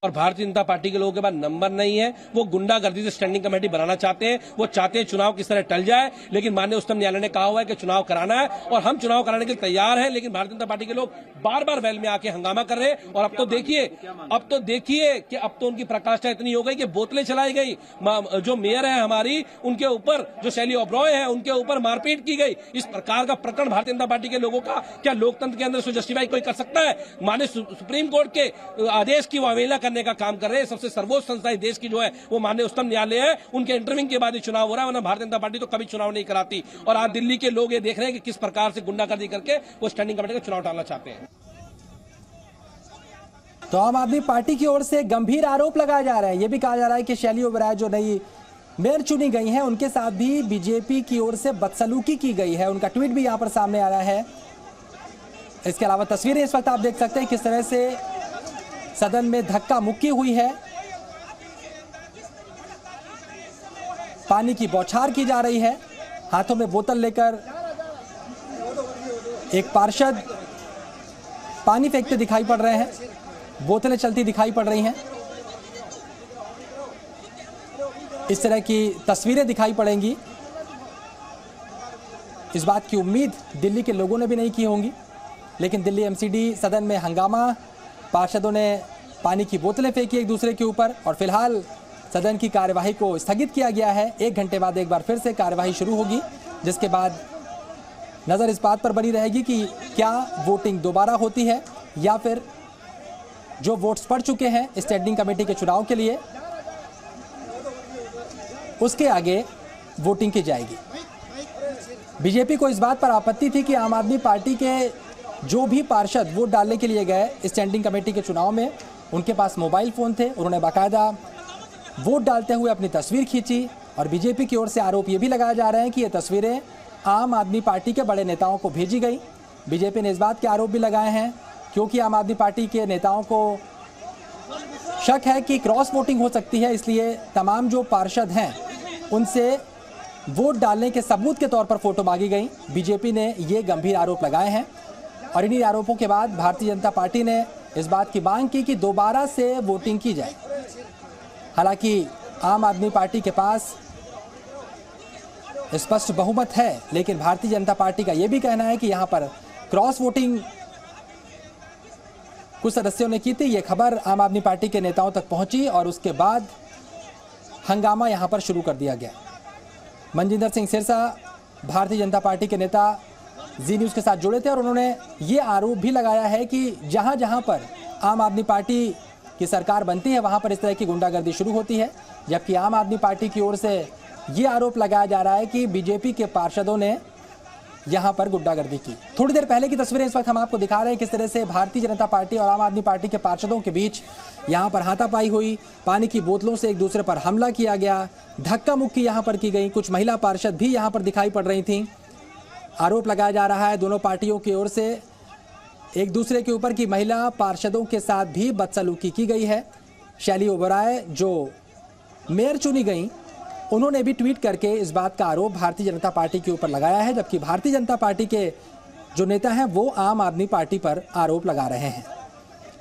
और भारतीय जनता पार्टी के लोगों के पास नंबर नहीं है। वो गुंडागर्दी से स्टैंडिंग कमेटी बनाना चाहते हैं। वो चाहते हैं चुनाव किस तरह टल जाए, लेकिन माननीय उच्चतम न्यायालय ने कहा हुआ है कि चुनाव कराना है और हम चुनाव कराने के लिए तैयार हैं। लेकिन भारतीय जनता पार्टी के लोग बार बार वैल में आके हंगामा कर रहे हैं। और अब तो देखिए कि अब तो उनकी प्रकाष्ठा इतनी हो गई कि बोतलें चलाई गई। जो मेयर है हमारी, उनके ऊपर, जो शैली ओबरॉय है, उनके ऊपर मारपीट की गई। इस प्रकार का प्रकरण भारतीय जनता पार्टी के लोगों का क्या लोकतंत्र के अंदर उसको जस्टिफाई कोई कर सकता है? माननीय सुप्रीम कोर्ट के आदेश की वो अवहेलना करने का काम कर रहे हैं। सबसे सर्वोच्च संस्था देश की जो है वो माननीय उच्चतम न्यायालय है। उनके इंटरव्यूइंग के बाद ही चुनाव हो रहा है, वरना भारतीय जनता पार्टी तो कभी चुनाव नहीं कराती। और आज दिल्ली के लोग ये देख रहे हैं कि किस प्रकार से गुंडागर्दी करके वो स्टैंडिंग कमेटी का चुनाव टालना चाहते हैं। तो आम आदमी पार्टी की ओर से गंभीर आरोप लगाए जा रहे हैं। यह भी कहा जा रहा है कि शैली ओबराय जो नई मेयर चुनी गई हैं, उनके साथ भी बीजेपी की ओर से बदसलूकी की गई है। उनका ट्वीट भी यहां पर सामने आ रहा है। इसके अलावा तस्वीरें इस वक्त आप देख सकते हैं किस तरह से सदन में धक्का मुक्की हुई है, पानी की बौछार की जा रही है, हाथों में बोतल लेकर एक पार्षद पानी फेंकते दिखाई पड़ रहे हैं, बोतलें चलती दिखाई पड़ रही हैं। इस तरह की तस्वीरें दिखाई पड़ेंगी। इस बात की उम्मीद दिल्ली के लोगों ने भी नहीं की होंगी, लेकिन दिल्ली एमसीडी सदन में हंगामा, पार्षदों ने पानी की बोतलें फेंकी एक दूसरे के ऊपर और फिलहाल सदन की कार्यवाही को स्थगित किया गया है। 1 घंटे बाद एक बार फिर से कार्यवाही शुरू होगी, जिसके बाद नज़र इस बात पर बनी रहेगी कि क्या वोटिंग दोबारा होती है या फिर जो वोट्स पड़ चुके हैं स्टैंडिंग कमेटी के चुनाव के लिए, उसके आगे वोटिंग की जाएगी। बीजेपी को इस बात पर आपत्ति थी कि आम आदमी पार्टी के जो भी पार्षद वोट डालने के लिए गए स्टैंडिंग कमेटी के चुनाव में, उनके पास मोबाइल फ़ोन थे। उन्होंने बाकायदा वोट डालते हुए अपनी तस्वीर खींची और बीजेपी की ओर से आरोप ये भी लगाए जा रहे हैं कि ये तस्वीरें आम आदमी पार्टी के बड़े नेताओं को भेजी गई। बीजेपी ने इस बात के आरोप भी लगाए हैं क्योंकि आम आदमी पार्टी के नेताओं को शक है कि क्रॉस वोटिंग हो सकती है, इसलिए तमाम जो पार्षद हैं उनसे वोट डालने के सबूत के तौर पर फोटो मांगी गई। बीजेपी ने ये गंभीर आरोप लगाए हैं और इन्हीं आरोपों के बाद भारतीय जनता पार्टी ने इस बात की मांग की कि दोबारा से वोटिंग की जाए। हालांकि आम आदमी पार्टी के पास स्पष्ट बहुमत है, लेकिन भारतीय जनता पार्टी का यह भी कहना है कि यहां पर क्रॉस वोटिंग कुछ सदस्यों ने की थी। यह खबर आम आदमी पार्टी के नेताओं तक पहुंची और उसके बाद हंगामा यहां पर शुरू कर दिया गया। मनजिंदर सिंह सिरसा भारतीय जनता पार्टी के नेता जी न्यूज़ के साथ जुड़े थे और उन्होंने ये आरोप भी लगाया है कि जहां जहां पर आम आदमी पार्टी की सरकार बनती है वहां पर इस तरह की गुंडागर्दी शुरू होती है, जबकि आम आदमी पार्टी की ओर से ये आरोप लगाया जा रहा है कि बीजेपी के पार्षदों ने यहां पर गुंडागर्दी की। थोड़ी देर पहले की तस्वीरें इस वक्त हम आपको दिखा रहे हैं किस तरह से भारतीय जनता पार्टी और आम आदमी पार्टी के पार्षदों के बीच यहां पर हाथापाई हुई, पानी की बोतलों से एक दूसरे पर हमला किया गया, धक्का मुक्की यहां पर की गई। कुछ महिला पार्षद भी यहां पर दिखाई पड़ रही थीं। आरोप लगाया जा रहा है दोनों पार्टियों की ओर से एक दूसरे के ऊपर कि महिला पार्षदों के साथ भी बदसलूकी की गई है। शैली ओबराय जो मेयर चुनी गई, उन्होंने भी ट्वीट करके इस बात का आरोप भारतीय जनता पार्टी के ऊपर लगाया है, जबकि भारतीय जनता पार्टी के जो नेता हैं वो आम आदमी पार्टी पर आरोप लगा रहे हैं।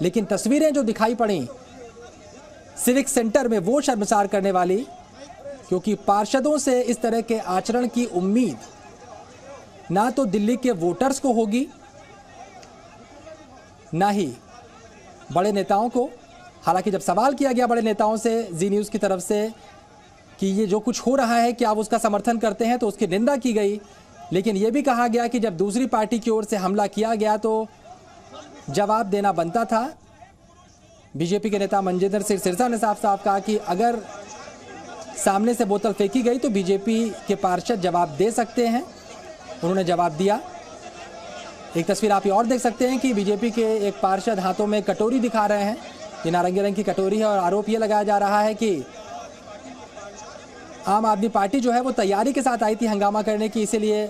लेकिन तस्वीरें जो दिखाई पड़ी सिविक सेंटर में वो शर्मसार करने वाली, क्योंकि पार्षदों से इस तरह के आचरण की उम्मीद ना तो दिल्ली के वोटर्स को होगी, ना ही बड़े नेताओं को। हालांकि जब सवाल किया गया बड़े नेताओं से जी न्यूज़ की तरफ से कि ये जो कुछ हो रहा है क्या आप उसका समर्थन करते हैं, तो उसकी निंदा की गई। लेकिन ये भी कहा गया कि जब दूसरी पार्टी की ओर से हमला किया गया तो जवाब देना बनता था। बीजेपी के नेता मनजिंदर सिंह सिरसा ने साफ साफ कहा कि अगर सामने से बोतल फेंकी गई तो बीजेपी के पार्षद जवाब दे सकते हैं। उन्होंने जवाब दिया। एक तस्वीर आप ये और देख सकते हैं कि बीजेपी के एक पार्षद हाथों में कटोरी दिखा रहे हैं, ये नारंगी रंग की कटोरी है और आरोप ये लगाया जा रहा है कि आम आदमी पार्टी जो है वो तैयारी के साथ आई थी हंगामा करने की, इसीलिए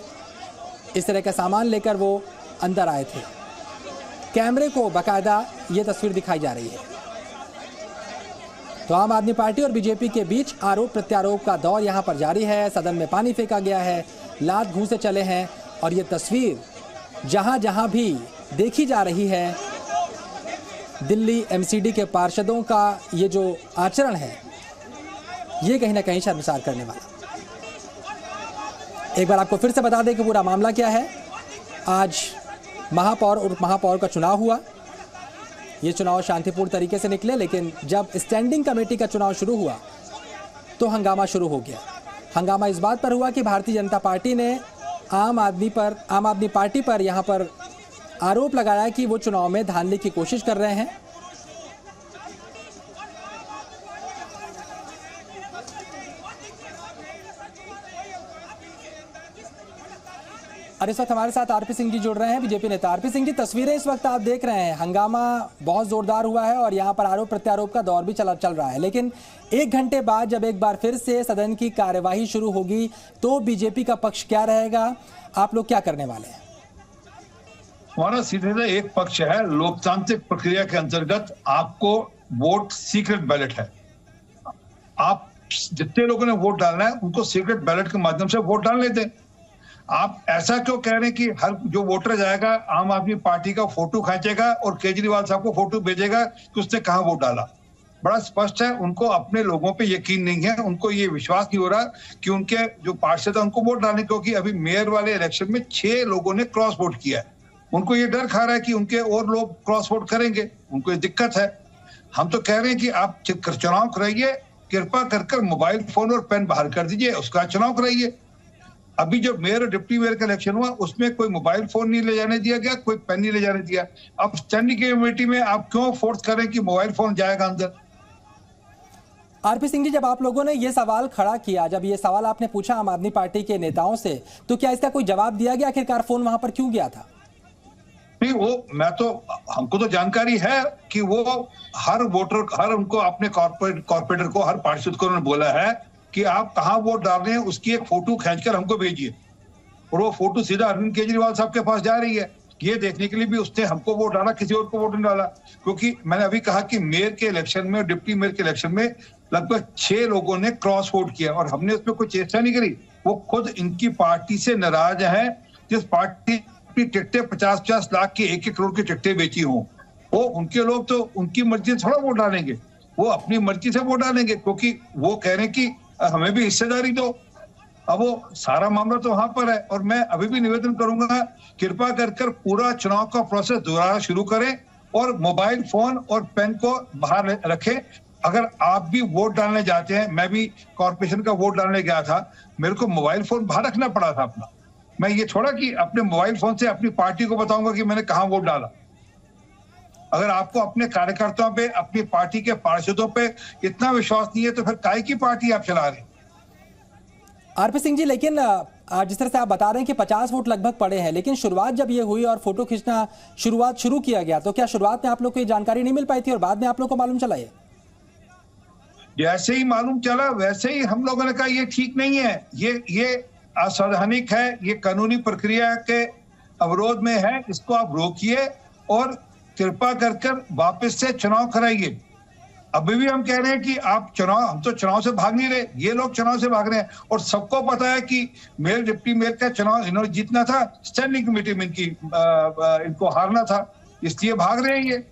इस तरह का सामान लेकर वो अंदर आए थे। कैमरे को बाकायदा ये तस्वीर दिखाई जा रही है। तो आम आदमी पार्टी और बीजेपी के बीच आरोप प्रत्यारोप का दौर यहाँ पर जारी है। सदन में पानी फेंका गया है, लात घूंसे चले हैं और ये तस्वीर जहाँ जहाँ भी देखी जा रही है दिल्ली एमसीडी के पार्षदों का ये जो आचरण है, ये कहीं ना कहीं शर्मसार करने वाला। एक बार आपको फिर से बता दें कि पूरा मामला क्या है। आज महापौर और उप महापौर का चुनाव हुआ। ये चुनाव शांतिपूर्ण तरीके से निकले, लेकिन जब स्टैंडिंग कमेटी का चुनाव शुरू हुआ तो हंगामा शुरू हो गया। हंगामा इस बात पर हुआ कि भारतीय जनता पार्टी ने आम आदमी पार्टी पर यहाँ पर आरोप लगाया कि वो चुनाव में धांधली की कोशिश कर रहे हैं। और इस वक्त हमारे साथ आरपी सिंह जी जुड़ रहे हैं, बीजेपी नेता। आरपी सिंह जी, तस्वीरें इस वक्त आप देख रहे हैं, हंगामा बहुत जोरदार हुआ है और यहाँ पर आरोप प्रत्यारोप का दौर भी चल रहा है। लेकिन एक घंटे बाद जब एक बार फिर से सदन की कार्यवाही शुरू होगी तो बीजेपी का पक्ष क्या रहेगा? आप लोग क्या करने वाले हैं? हमारा सीधे एक पक्ष है, लोकतांत्रिक प्रक्रिया के अंतर्गत आपको वोट सीक्रेट बैलेट है। आप जितने लोगों ने वोट डालना है उनको सीक्रेट बैलेट के माध्यम से वोट डाल लेते। आप ऐसा क्यों कह रहे हैं कि हर जो वोटर जाएगा आम आदमी पार्टी का फोटो खींचेगा और केजरीवाल साहब को फोटो भेजेगा कि उसने कहां वोट डाला? बड़ा स्पष्ट है, उनको अपने लोगों पे यकीन नहीं है, उनको ये विश्वास नहीं हो रहा कि उनके जो पार्षद है उनको वोट डालने, क्योंकि अभी मेयर वाले इलेक्शन में 6 लोगों ने क्रॉस वोट किया है। उनको ये डर खा रहा है कि उनके और लोग क्रॉस वोट करेंगे, उनको ये दिक्कत है। हम तो कह रहे हैं कि आप चुनाव कराइए, कृपा कर मोबाइल फोन और पेन बाहर कर दीजिए, उसका चुनाव कराइए। अभी जो मेयर और डिप्टी मेयर का इलेक्शन हुआ उसमें कोई मोबाइल फोन नहीं ले जाने दिया गया, कोई पेन नहीं ले जाने दिया। अब स्टैंडिंग कमेटी में आप क्यों फोर्स करें कि मोबाइल फोन जाएगा अंदर? आरपी सिंह जी, जब आप लोगों ने ये सवाल खड़ा किया, जब ये सवाल आपने पूछा आम आदमी पार्टी के नेताओं से, तो क्या इसका कोई जवाब दिया गया? आखिरकार फोन वहां पर क्यों गया था? नहीं, वो हमको तो जानकारी है कि वो हर वोटर, हर उनको अपने कॉर्पोरेटर को, हर पार्षद को उन्होंने बोला है कि आप कहां वोट डाल रहे हैं उसकी एक फोटो खींचकर हमको भेजिए। और वो फोटो सीधा अरविंद केजरीवाल साहब के पास जा रही है, ये देखने के लिए भी उसने हमको वोट डाला, किसी और को वोट नहीं डाला। क्योंकि मैंने अभी कहा कि मेयर के इलेक्शन में और डिप्टी मेयर के इलेक्शन में लगभग 6 लोगों ने क्रॉस वोट किया और हमने उसमें कोई चेष्टा नहीं करी। वो खुद इनकी पार्टी से नाराज है, जिस पार्टी की टिकटें 50-50 लाख की, 1-1 करोड़ की टिकटें बेची हों, वो उनके लोग तो उनकी मर्जी से थोड़ा वोट डालेंगे, वो अपनी मर्जी से वोट डालेंगे, क्योंकि वो कह रहे हैं कि हमें भी हिस्सेदारी दो। अब वो सारा मामला तो वहां पर है। और मैं अभी भी निवेदन करूंगा, कृपा कर पूरा चुनाव का प्रोसेस दोबारा शुरू करें और मोबाइल फोन और पेन को बाहर रखें। अगर आप भी वोट डालने जाते हैं, मैं भी कॉर्पोरेशन का वोट डालने गया था, मेरे को मोबाइल फोन बाहर रखना पड़ा था अपना। मैं ये छोड़ा कि अपने मोबाइल फोन से अपनी पार्टी को बताऊंगा कि मैंने कहां वोट डाला। अगर आपको अपने कार्यकर्ताओं पे, अपनी पार्टी के पार्षदों पे इतना विश्वास नहीं है तो फिर काहे की पार्टी आप चला रहे हैं? आरपी सिंह जी, लेकिन जिस तरह से आप बता रहे हैं कि 50 वोट लगभग पड़े हैं, लेकिन शुरुआत जब ये हुई और फोटो खींचना शुरू किया गया, तो क्या शुरुआत में आप लोग को ये जानकारी नहीं मिल पाई थी और बाद में आप लोग को मालूम चला? ये जैसे ही मालूम चला वैसे ही हम लोगों ने कहा ये ठीक नहीं है, ये असंवैधानिक है, ये कानूनी प्रक्रिया के अवरोध में है, इसको आप रोकिए और कृपा कर वापस से चुनाव कराइए। अभी भी हम कह रहे हैं कि आप हम तो चुनाव से भाग नहीं रहे, ये लोग चुनाव से भाग रहे हैं। और सबको पता है कि मेयर डिप्टी मेयर का चुनाव इन्होंने जीतना था, स्टैंडिंग कमेटी में इनको हारना था, इसलिए भाग रहे हैं ये।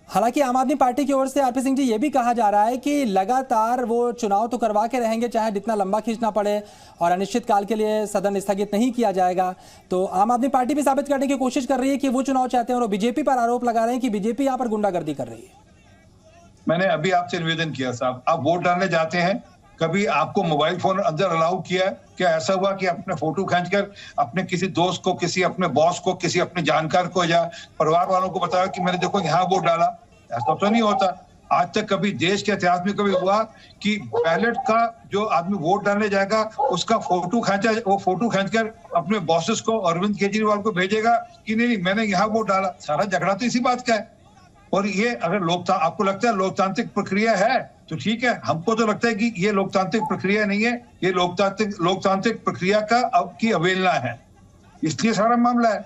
हालांकि आम आदमी पार्टी की ओर से आरपी सिंह जी ये भी कहा जा रहा है कि लगातार वो चुनाव तो करवा के रहेंगे, चाहे जितना लंबा खींचना पड़े, और अनिश्चित काल के लिए सदन स्थगित नहीं किया जाएगा। तो आम आदमी पार्टी भी साबित करने की कोशिश कर रही है कि वो चुनाव चाहते हैं और बीजेपी पर आरोप लगा रहे हैं कि बीजेपी यहाँ पर गुंडागर्दी कर रही है। मैंने अभी आपसे निवेदन किया साहब, आप वोट डालने जाते हैं, कभी आपको मोबाइल फोन अंदर अलाउ किया? क्या ऐसा हुआ कि अपने फोटो खींचकर अपने किसी दोस्त को, किसी अपने बॉस को, किसी अपने जानकार को या परिवार वालों को बताया कि मैंने देखो यहाँ वोट डाला? ऐसा तो नहीं होता। आज तक कभी देश के इतिहास में कभी हुआ कि बैलेट का जो आदमी वोट डालने जाएगा उसका फोटो खींचकर अपने बॉसेस को, अरविंद केजरीवाल को भेजेगा कि नहीं मैंने यहाँ वोट डाला? सारा झगड़ा तो इसी बात का है। और ये अगर आपको लगता है लोकतांत्रिक प्रक्रिया है तो ठीक है, हमको तो लगता है कि ये लोकतांत्रिक प्रक्रिया नहीं है, ये लोकतांत्रिक प्रक्रिया की अवहेलना है, इसलिए सारा मामला है।